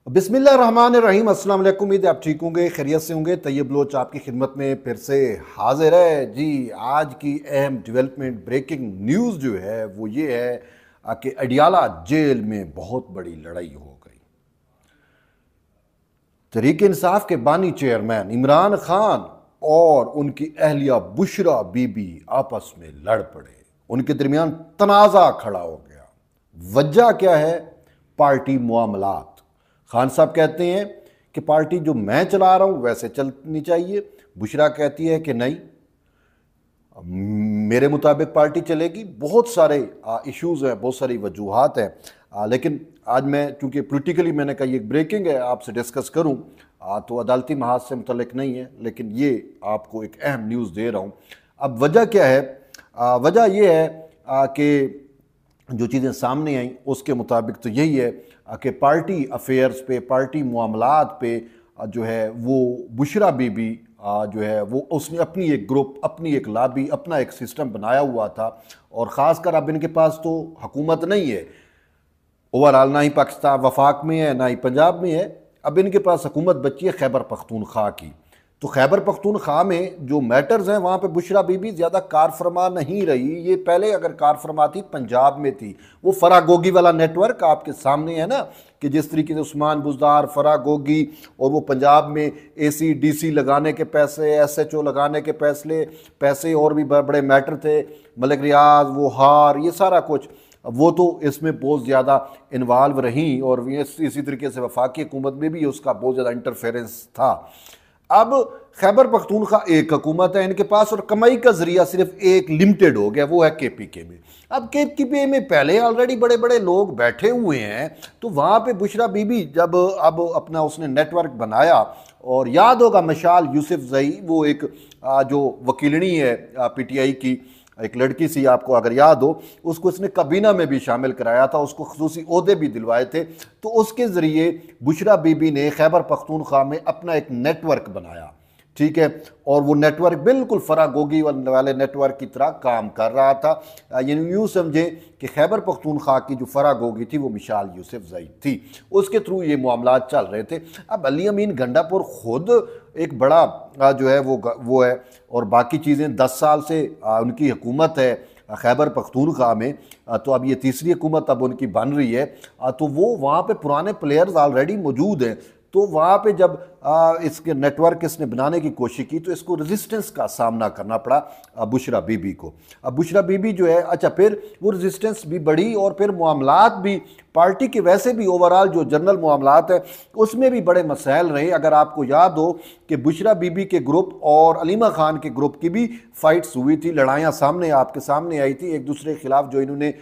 बिस्मिल्लाहिर्रहमानिर्रहीम। अस्सलाम वालेकुम। उम्मीद है आप ठीक होंगे, खैरियत से होंगे। तैयब लोच आपकी खिदमत में फिर से हाजिर है जी। आज की अहम डेवलपमेंट ब्रेकिंग न्यूज़ जो है वो ये है कि अडियाला जेल में बहुत बड़ी लड़ाई हो गई। तहरीक इंसाफ के बानी चेयरमैन इमरान खान और उनकी अहलिया बुशरा बीबी आपस में लड़ पड़े, उनके दरमियान तनाज़ा खड़ा हो गया। वजह क्या है? पार्टी मामलात। खान साहब कहते हैं कि पार्टी जो मैं चला रहा हूं वैसे चलनी चाहिए। बुशरा कहती है कि नहीं, मेरे मुताबिक पार्टी चलेगी। बहुत सारे इश्यूज़ हैं, बहुत सारी वजूहात हैं, लेकिन आज मैं चूँकि पोलिटिकली मैंने कहा ये ब्रेकिंग है, आपसे डिस्कस करूं तो अदालती महाज से मुतल्लिक नहीं है, लेकिन ये आपको एक अहम न्यूज़ दे रहा हूं। अब वजह क्या है? वजह ये है कि जो चीज़ें सामने आई उसके मुताबिक तो यही है कि पार्टी अफेयर्स पे, पार्टी मामलात पे जो है वो बुशरा बीबी जो है वो उसने अपनी एक ग्रुप, अपनी एक लॉबी, अपना एक सिस्टम बनाया हुआ था। और ख़ासकर अब इनके पास तो हुकूमत नहीं है ओवरऑल, ना ही पाकिस्तान वफाक में है ना ही पंजाब में है। अब इनके पास हुकूमत बची है खैबर पख्तूनख्वा की। तो खैबर पख्तूनख्वा में जो मैटर्स हैं वहाँ पे बुशरा बीबी ज़्यादा कारफरमा नहीं रही। ये पहले अगर कारफरमा थी पंजाब में थी। वो फरागोगी वाला नेटवर्क आपके सामने है ना, कि जिस तरीके से उस्मान बुज़दार, फरागोगी और वो पंजाब में AC DC लगाने के पैसे, SHO लगाने के पैसे और भी बड़े मैटर थे, मलिक रियाज, वो हार, ये सारा कुछ वो तो इसमें बहुत ज़्यादा इन्वॉल्व रहीं। और इसी तरीके से वफाकी हुकूमत में भी उसका बहुत ज़्यादा इंटरफेरेंस था। अब खैबर पख्तूनख्वा एक हुकूमत है इनके पास, और कमाई का जरिया सिर्फ एक लिमिटेड हो गया, वो है KPK में। अब KPK में पहले ऑलरेडी बड़े बड़े लोग बैठे हुए हैं, तो वहाँ पे बुशरा बीबी जब अब अपना उसने नेटवर्क बनाया, और याद होगा मशाल यूसुफजई, वो एक जो वकीलनी है PTI की, एक लड़की सी, आपको अगर याद हो, उसको इसने काबीना में भी शामिल कराया था, उसको खसूसी ओहदे भी दिलवाए थे। तो उसके ज़रिए बुशरा बीबी ने खैबर पख्तूनख्वा में अपना एक नेटवर्क बनाया, ठीक है। और वो नेटवर्क बिल्कुल फरागोगी वाले नेटवर्क की तरह काम कर रहा था। यानी यूँ समझे कि खैबर पख्तूनख्वा की जो फरागोगी थी वो मिशाल यूसुफजई थी, उसके थ्रू ये मामलात चल रहे थे। अब अली अमीन गंडापुर खुद एक बड़ा जो है वो है, और बाकी चीज़ें 10 साल से उनकी हुकूमत है खैबर पख्तूनख्वा में। तो अब ये तीसरी हुकूमत अब उनकी बन रही है। तो वो वहाँ पे पुराने प्लेयर्स ऑलरेडी मौजूद हैं। तो वहाँ पे जब इसके नेटवर्क इसने बनाने की कोशिश की तो इसको रेजिस्टेंस का सामना करना पड़ा बुशरा बीबी को। अब बुशरा बीबी जो है, अच्छा, फिर वो रेजिस्टेंस भी बढ़ी, और फिर मामलात भी पार्टी के वैसे भी ओवरऑल जो जनरल मामलात है उसमें भी बड़े मसाइल रहे। अगर आपको याद हो कि बुशरा बीबी के ग्रुप और अलीमा खान के ग्रुप की भी फाइट्स हुई थी, लड़ाइयाँ सामने आपके सामने आई थी एक दूसरे के खिलाफ, जो इन्होंने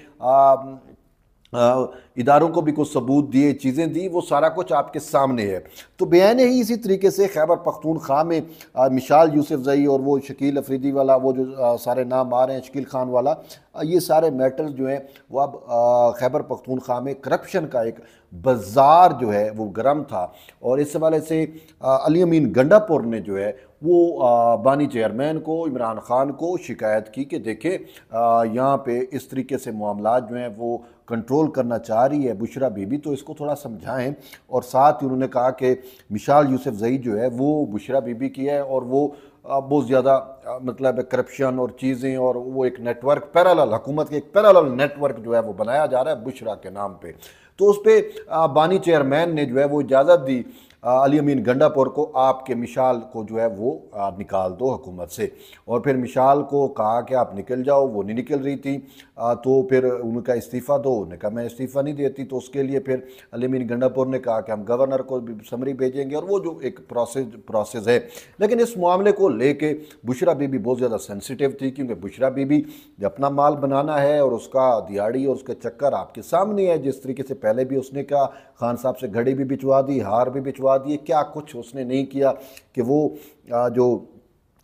इदारों को भी कुछ सबूत दिए, चीज़ें दी, वो सारा कुछ आपके सामने है। तो बयान ही इसी तरीके से खैबर पख्तूनख्वा में मिशाल यूसुफजई और वो शकील अफरीदी वाला, वो जो सारे नाम आ रहे हैं, शकील खान वाला, ये सारे मैटर्स जो हैं वो अब खैबर पख्तूनख्वा में करप्शन का एक बाज़ार जो है वो गर्म था। और इस हवाले से अली अमीन गंडापुर ने जो है वो बानी चेयरमैन को, इमरान खान को शिकायत की कि देखें यहाँ पे इस तरीके से मामलात जो हैं वो कंट्रोल करना चाह रही है बुशरा बीबी, तो इसको थोड़ा समझाएं। और साथ ही उन्होंने कहा कि मिशाल यूसुफजई जो है वो बुशरा बीबी की है, और वो बहुत ज़्यादा मतलब करप्शन और चीज़ें, और वो एक नेटवर्क पैरेलल, हुकूमत के एक पैरेलल नेटवर्क जो है वो बनाया जा रहा है बुशरा के नाम पे। तो उस पर बानी चेयरमैन ने जो है वो इजाज़त दी अली अमीन गंडापुर को, आपके मिशाल को जो है वो निकाल दो हुकूमत से। और फिर मिशाल को कहा कि आप निकल जाओ, वो नहीं निकल रही थी। तो फिर उनका इस्तीफ़ा दो, उन्होंने कहा मैं इस्तीफ़ा नहीं देती। तो उसके लिए फिर अली अमीन गंडापुर ने कहा कि हम गवर्नर को भी समरी भेजेंगे, और वो जो एक प्रोसेस है। लेकिन इस मामले को लेके बुशरा बीबी बहुत ज़्यादा सेंसिटिव थी, क्योंकि बुशरा बीबी अपना माल बनाना है, और उसका दिहाड़ी और उसके चक्कर आपके सामने है। जिस तरीके से पहले भी उसने कहा, खान साहब से घड़ी भी बिचवा दी, हार भी बिचवा दिए, क्या कुछ उसने नहीं किया कि वो जो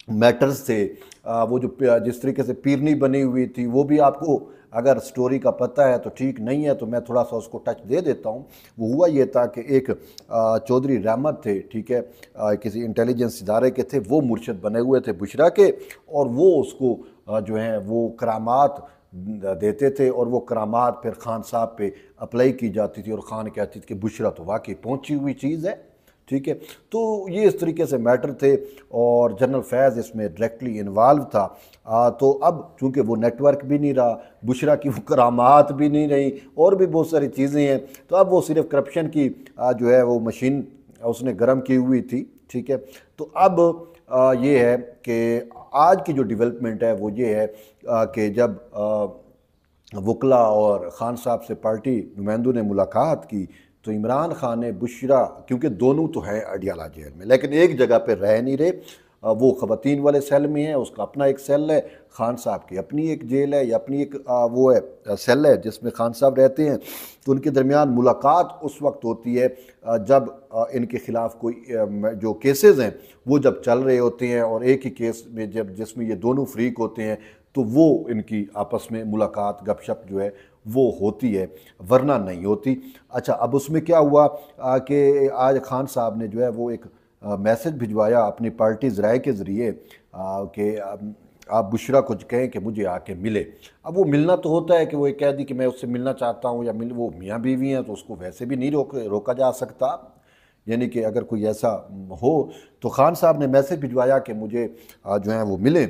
मैटर्स थे, वो जो जिस तरीके से पीरनी बनी हुई थी, वो भी आपको अगर स्टोरी का पता है तो ठीक, नहीं है तो मैं थोड़ा सा उसको टच दे देता हूँ। वो हुआ ये था कि एक चौधरी रहमत थे, ठीक है, किसी इंटेलिजेंस इदारे के थे, वो मुर्शद बने हुए थे बुशरा के, और वो उसको जो हैं वो करामात دیتے تھے اور وہ کرامات پھر خان صاحب پہ اپلائی کی جاتی تھی اور خان کہتی تھی کہ بشرا تو واقعی پہنچی ہوئی چیز ہے، ٹھیک ہے۔ تو یہ اس طریقے سے میٹر تھے اور جنرل فیض اس میں ڈائریکٹلی انوالو تھا۔ تو اب چونکہ وہ نیٹ ورک بھی نہیں رہا، بشرا کی وہ کرامات بھی نہیں رہی، اور بھی بہت ساری چیزیں ہیں، تو اب وہ صرف کرپشن کی جو ہے وہ مشین اس نے گرم کی ہوئی تھی، ٹھیک ہے۔ تو اب یہ ہے کہ آج کی جو ڈیولپمنٹ ہے وہ یہ ہے کہ جب وکلا اور خان صاحب سے پارٹی نمائندوں نے ملاقات کی تو عمران خان نے بشرا، کیونکہ دونوں تو ہیں اڈیالہ جیل میں لیکن ایک جگہ پہ رہ نہیں رہے، وہ خواتین والے سیل میں ہیں، اس کا اپنا ایک سیل ہے، خان صاحب کی اپنی ایک جیل ہے یا اپنی ایک وہ ہے سیل ہے جس میں خان صاحب رہتے ہیں۔ تو ان کے درمیان ملاقات اس وقت ہوتی ہے جب ان کے خلاف کوئی جو کیسز ہیں وہ جب چل رہے ہوتے ہیں، اور ایک ہی کیس میں جس میں یہ دونوں فریق ہوتے ہیں تو وہ ان کی آپس میں ملاقات گپ شپ جو ہے وہ ہوتی ہے، ورنہ نہیں ہوتی۔ اچھا، اب اس میں کیا ہوا کہ آج خان صاحب نے جو ہے وہ ایک میسج بھجوایا اپنی پارٹی ذرائع کے ذریعے کہ آپ بشرا کو کہیں کہ مجھے آ کے ملے۔ اب وہ ملنا تو ہوتا ہے کہ وہ ایک کہہ دی کہ میں اس سے ملنا چاہتا ہوں، یا وہ میاں بیوی ہیں تو اس کو ویسے بھی نہیں روکا جا سکتا، یعنی کہ اگر کوئی ایسا ہو تو خان صاحب نے میسج بھجوایا کہ مجھے جو ہیں وہ ملیں،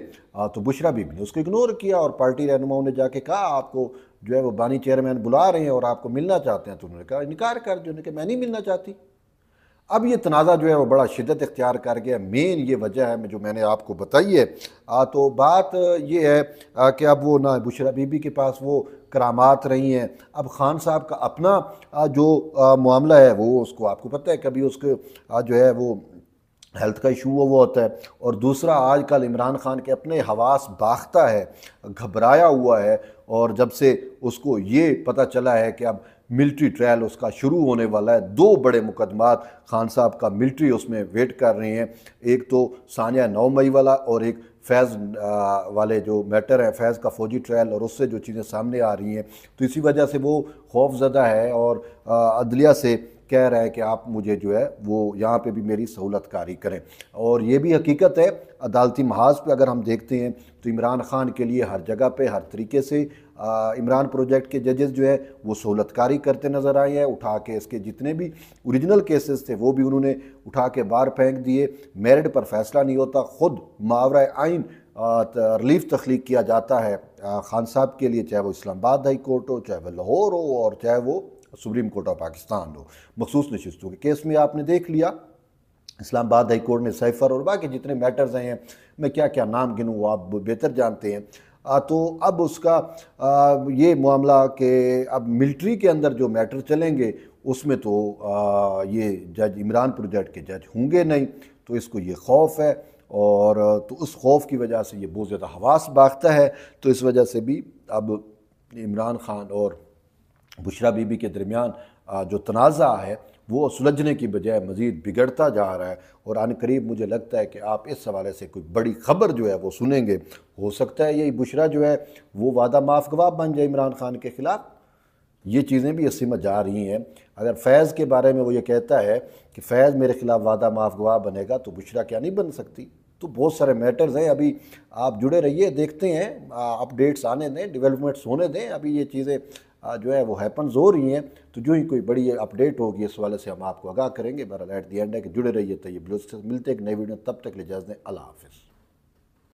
تو بشرا بیوی نے اس کو اگنور کیا، اور پارٹی رہنماؤں نے جا کے کہا آپ کو جو ہے وہ بانی چیئرمین بلا رہے ہیں اور آپ کو ملنا چاہتے ہیں، تو انہوں نے کہا انکار کر دیا، انہوں نے کہا میں نہیں ملنا چاہتی۔ اب یہ تنازع جو ہے وہ بڑا شدت اختیار کر گیا، مین یہ وجہ ہے جو میں نے آپ کو بتائی ہے۔ تو بات یہ ہے کہ اب وہ نہ بشرا بی بی کے پاس وہ کرامات رہی ہیں، اب خان صاحب کا اپنا جو معاملہ ہے وہ اس کو آپ کو پتہ ہے کبھی اس کے جو ہے وہ ہیلتھ کا ایشو وہ ہوتا ہے، اور دوسرا آج کل عمران خان کے اپنے حواس باختہ ہے، گھبرایا ہوا ہے، اور جب سے اس کو یہ پتہ چلا ہے کہ اب ملٹری ٹرائل اس کا شروع ہونے والا ہے، دو بڑے مقدمات خان صاحب کا ملٹری اس میں ویٹ کر رہے ہیں، ایک تو ثانیہ 9 مئی والا اور ایک فیض والے جو میٹر ہے، فیض کا فوجی ٹرائل، اور اس سے جو چیزیں سامنے آ رہی ہیں، تو اسی وجہ سے وہ خوف زدہ ہے اور عدلیہ سے کہہ رہا ہے کہ آپ مجھے جو ہے وہ یہاں پہ بھی میری سہولت کاری کریں۔ اور یہ بھی حقیقت ہے عدالتی محاذ پہ اگر ہم دیکھتے ہیں تو عمران خان کے لیے ہر جگہ پہ ہر طریقے سے عمران پروجیکٹ کے ججز جو ہے وہ سہولت کاری کرتے نظر آئے ہیں، اٹھا کے اس کے جتنے بھی اوریجنل کیسز تھے وہ بھی انہوں نے اٹھا کے باہر پھینک دیے، میرٹ پر فیصلہ نہیں ہوتا، خود ماورائے آئین ریلیف تخلیق کیا جاتا ہے خان صاحب کے لیے، چاہے وہ اسلام آباد ہائی کورٹ ہو، چاہے وہ لاہور ہو، اور چاہے وہ سپریم کورٹ آف پاکستان ہو۔ مخصوص نشستوں کے کیس میں آپ نے دیکھ لیا اسلام آباد ہائی کورٹ نے سائفر اور باقی جتنے میٹرز ہیں، میں کیا کیا نام گنوں وہ آپ بہتر جانتے ہیں۔ تو اب اس کا یہ معاملہ کہ اب ملٹری کے اندر جو میٹر چلیں گے اس میں تو یہ جج عمران پروجیکٹ کے جج ہوں گے نہیں، تو اس کو یہ خوف ہے، اور تو اس خوف کی وجہ سے یہ بہت زیادہ حواس باختہ ہے، تو اس وجہ سے بھی اب عمران خان اور بشرا بی بی کے درمیان جو تنازع ہے وہ سلجھنے کی بجائے مزید بگڑتا جا رہا ہے، اور عن قریب مجھے لگتا ہے کہ آپ اس حوالے سے کوئی بڑی خبر جو ہے وہ سنیں گے، ہو سکتا ہے یہی بشرا جو ہے وہ وعدہ معاف گواہ بن جائے عمران خان کے خلاف۔ یہ چیزیں بھی اس سمجھ جا رہی ہیں۔ اگر فیض کے بارے میں وہ یہ کہتا ہے کہ فیض میرے خلاف وعدہ معاف گواہ بنے گا تو بشرا کیا نہیں بن سکتی؟ تو بہت سارے میٹرز ہیں، ابھی آپ جڑے رہیے، دیکھتے ہیں، اپڈیٹس آنے دیں، ڈیولپمنٹس ہونے دیں، ابھی یہ چیزیں جو ہے وہ ہیپنز ہو رہی ہیں، تو جو ہی کوئی بڑی اپڈیٹ ہوگی اس والے سے ہم آپ کو آگاہ کریں گے۔ بہرحال ایٹ دی اینڈ ہے کہ جڑے رہیے طیب لطف سے، ملتے ایک نئی ویڈیو، تب تک لے اجازت دیں، اللہ حافظ۔